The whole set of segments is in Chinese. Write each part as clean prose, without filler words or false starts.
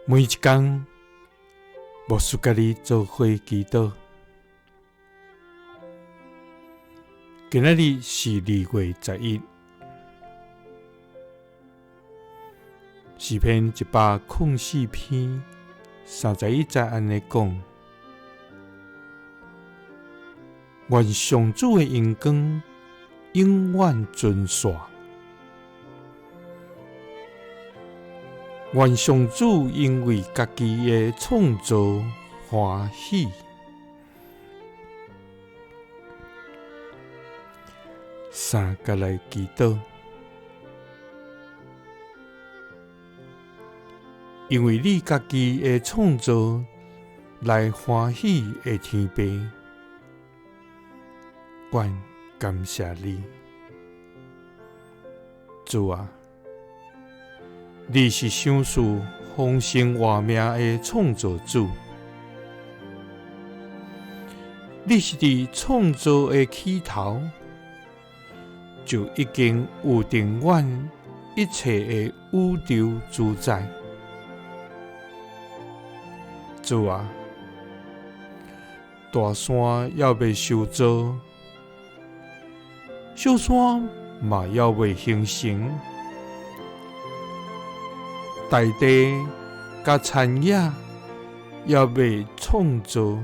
每一天，牧师甲你做伙祈祷。今仔日是2月11日，诗篇104篇31节安尼讲：愿上主的荣光永远存续。愿上主因为家己的创造欢喜。三甲来祈祷，因为你家己的创造来欢喜的天父，愿感谢你，主啊！你是享受丰盛活命的创造主，你是伫创造的起头，就已经有定阮一切的宇宙主宰。主啊，大山还未受造，小山嘛还未形成。大地甲田野也未创造，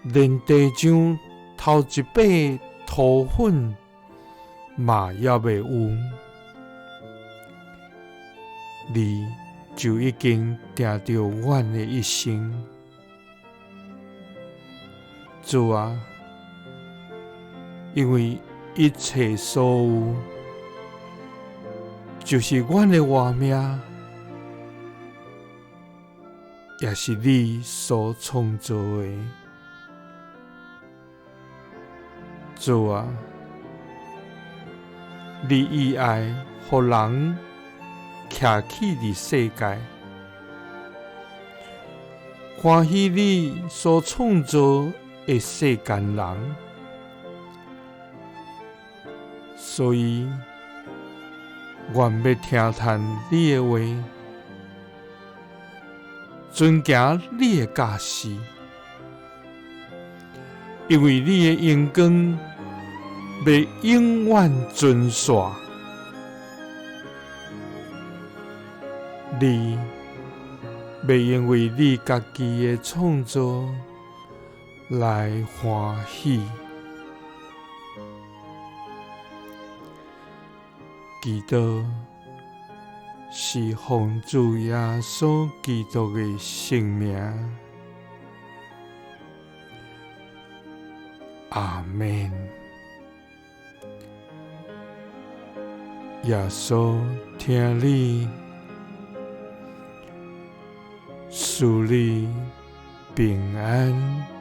连地上头一把土粉嘛也未有，你就已经定着阮的一生。主啊，因为一切所有，就是阮的活命，也是你所创造的。主啊，你以爱互人徛起伫世界，欢喜你所创造的世间人，所以愿要听谈你的话，遵行你的教示，因为你的荣光要永远存续。你要因为你家己的创造来欢喜。祈祷是奉主耶稣基督的圣名，阿们。耶稣听你，赐你平安。